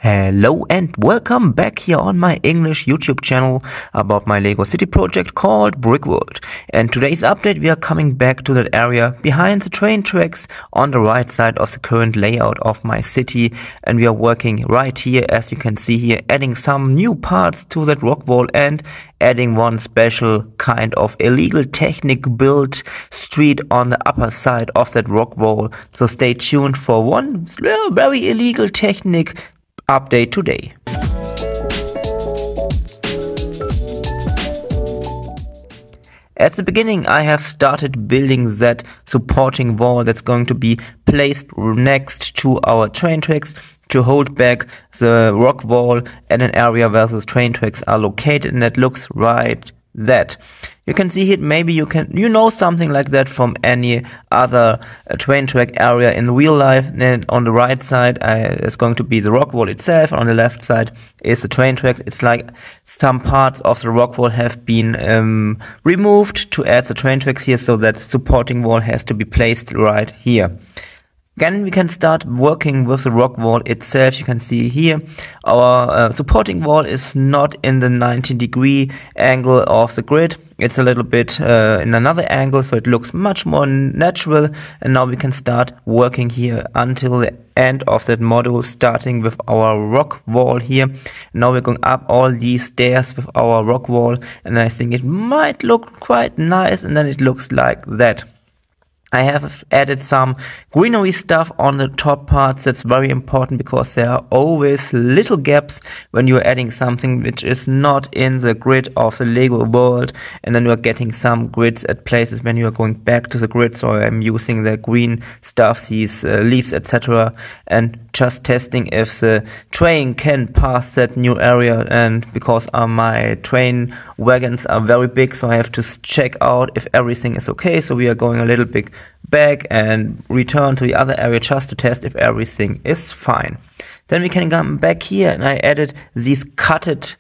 Hello and welcome back here on my English YouTube channel about my Lego City project called Brick World. And today's update, we are coming back to that area behind the train tracks on the right side of the current layout of my city, and we are working right here, as you can see here, adding some new parts to that rock wall and adding one special kind of illegal technique built street on the upper side of that rock wall. So stay tuned for one very illegal technique update today. At the beginning, I have started building that supporting wall that's going to be placed next to our train tracks to hold back the rock wall at an area where those train tracks are located, and that looks right that. You can see here, maybe you know something like that from any other train track area in real life. And on the right side is going to be the rock wall itself. On the left side is the train tracks. It's like some parts of the rock wall have been removed to add the train tracks here, so that supporting wall has to be placed right here. Again, we can start working with the rock wall itself. You can see here our supporting wall is not in the 90-degree angle of the grid. It's a little bit in another angle, so it looks much more natural. And now we can start working here until the end of that module, starting with our rock wall here. Now we're going up all these stairs with our rock wall, and I think it might look quite nice, and then it looks like that. I have added some greenery stuff on the top parts. That's very important because there are always little gaps when you're adding something which is not in the grid of the Lego world, and then you're getting some grids at places when you are going back to the grid. So I'm using the green stuff, these leaves, etc., and just testing if the train can pass that new area. And because my train wagons are very big, so I have to check out if everything is okay. So we are going a little bit back and return to the other area just to test if everything is fine. Then we can come back here, and I added these cutted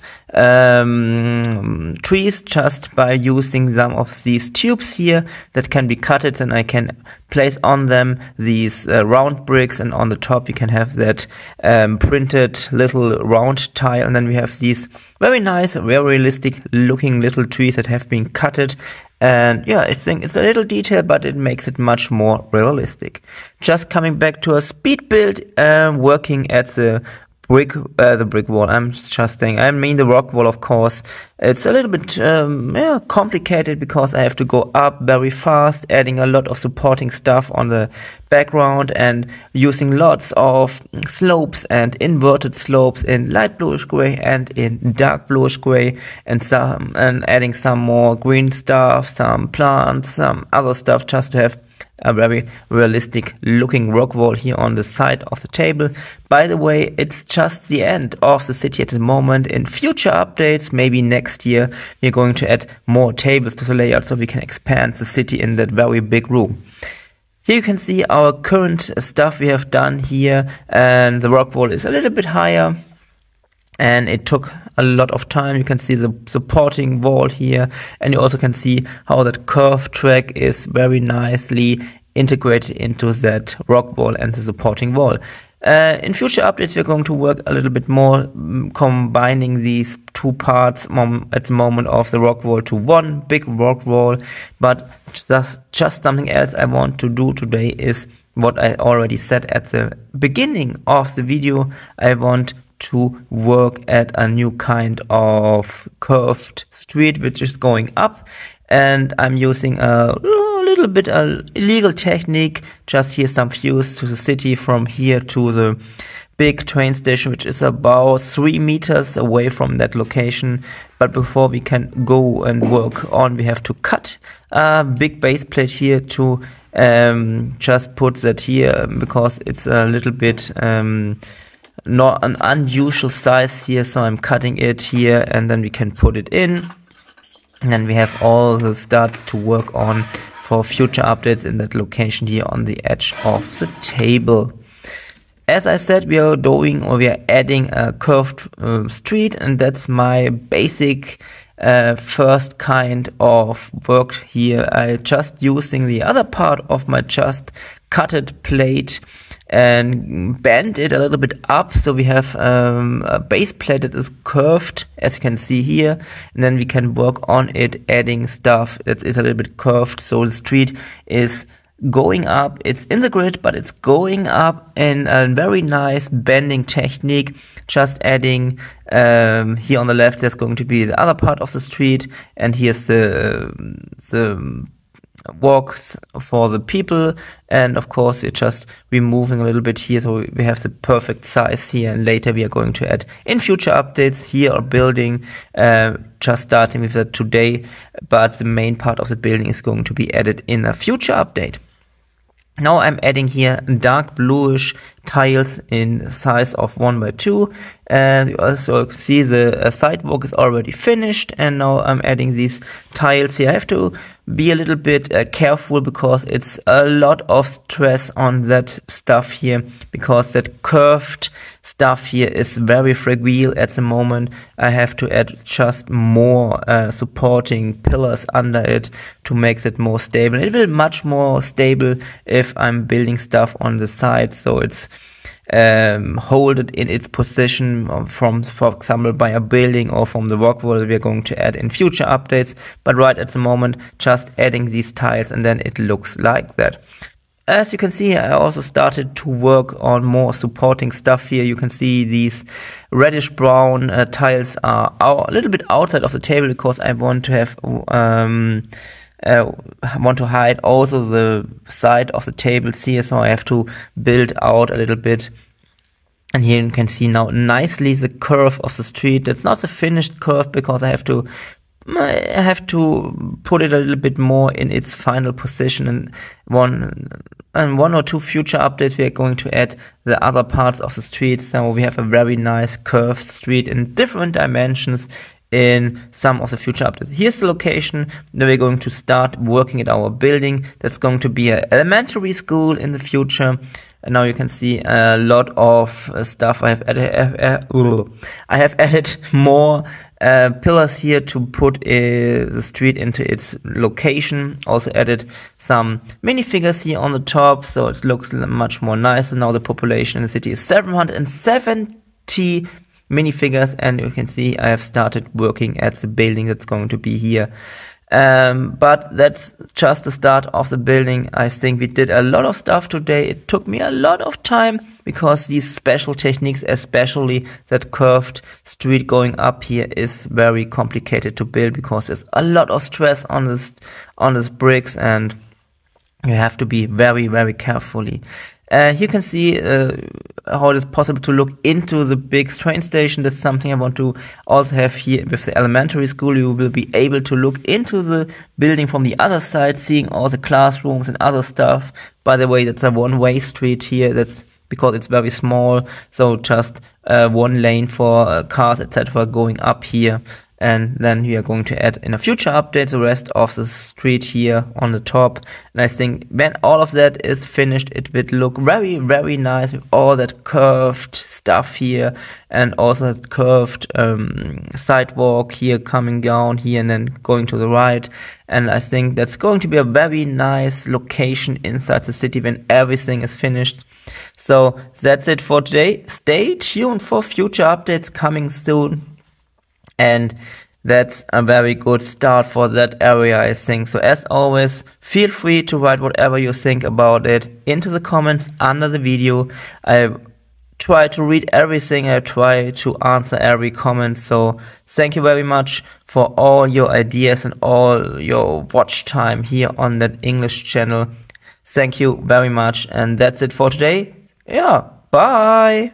trees just by using some of these tubes here that can be cutted, and I can place on them these round bricks, and on the top you can have that printed little round tile, and then we have these very nice, very realistic looking little trees that have been cutted. And yeah, I think it's a little detail, but it makes it much more realistic. Just coming back to a speed build, working at the brick wall. I'm just saying, I mean the rock wall, of course. It's a little bit complicated because I have to go up very fast, adding a lot of supporting stuff on the background and using lots of slopes and inverted slopes in light bluish gray and in dark bluish gray, and adding some more green stuff, some plants, some other stuff, just to have a very realistic looking rock wall here on the side of the table. By the way, it's just the end of the city at the moment. In future updates, maybe next year, we're going to add more tables to the layout so we can expand the city in that very big room. Here you can see our current stuff we have done here, and the rock wall is a little bit higher, and it took a lot of time. You can see the supporting wall here, and you also can see how that curved track is very nicely integrated into that rock wall and the supporting wall. In future updates, we're going to work a little bit more combining these two parts at the moment of the rock wall to one big rock wall. But just something else I want to do today is what I already said at the beginning of the video. I want to work at a new kind of curved street which is going up, and I'm using a little bit illegal technique. Just here some views to the city from here to the big train station, which is about 3 meters away from that location. But before we can go and work on, we have to cut a big base plate here to just put that here, because it's a little bit not an unusual size here, so I'm cutting it here, and then we can put it in, and then we have all the studs to work on for future updates in that location here on the edge of the table. As I said, we are adding a curved street, and that's my basic first kind of work here. I just using the other part of my just cutted plate and bend it a little bit up. So we have a base plate that is curved, as you can see here, and then we can work on it, adding stuff that is a little bit curved. So the street is going up. It's in the grid, but it's going up in a very nice bending technique. Just adding here on the left, there's going to be the other part of the street, and here's the walks for the people, and of course we're just removing a little bit here, so we have the perfect size here, and later we are going to add in future updates here or building, just starting with that today, but the main part of the building is going to be added in a future update. Now I'm adding here dark bluish tiles in size of 1x2, and you also see the sidewalk is already finished, and now I'm adding these tiles here. I have to be a little bit careful because it's a lot of stress on that stuff here, because that curved stuff here is very fragile at the moment. I have to add just more supporting pillars under it to make it more stable. It will be much more stable if I'm building stuff on the side, so it's hold it in its position from, for example, by a building or from the rock wall we are going to add in future updates. But right at the moment, just adding these tiles, and then it looks like that. As you can see, I also started to work on more supporting stuff here. You can see these reddish brown tiles are a little bit outside of the table, because I want to have want to hide also the side of the tables here, so I have to build out a little bit. And here you can see now nicely the curve of the street. It's not the finished curve, because I have to put it a little bit more in its final position. And one or two future updates we are going to add the other parts of the street, so we have a very nice curved street in different dimensions in some of the future updates. Here's the location that we're going to start working at our building. That's going to be an elementary school in the future. And now you can see a lot of stuff. I have added more pillars here to put the street into its location. Also added some minifigures here on the top, so it looks much more nice. And now the population in the city is 770 minifigures, and you can see I have started working at the building that's going to be here. But that's just the start of the building. I think we did a lot of stuff today. It took me a lot of time, because these special techniques, especially that curved street going up here, is very complicated to build, because there's a lot of stress on this bricks, and you have to be very, very carefully. You can see how it is possible to look into the big train station. That's something I want to also have here with the elementary school. You will be able to look into the building from the other side, seeing all the classrooms and other stuff. By the way, that's a one-way street here. That's because it's very small, so just one lane for cars, etc. going up here. And then we are going to add in a future update the rest of the street here on the top. And I think when all of that is finished, it will look very, very nice with all that curved stuff here, and also that curved sidewalk here coming down here and then going to the right. And I think that's going to be a very nice location inside the city when everything is finished. So that's it for today. Stay tuned for future updates coming soon. And that's a very good start for that area, I think. So as always, feel free to write whatever you think about it into the comments under the video. I try to read everything. I try to answer every comment. So thank you very much for all your ideas and all your watch time here on that English channel. Thank you very much. And that's it for today. Yeah, bye.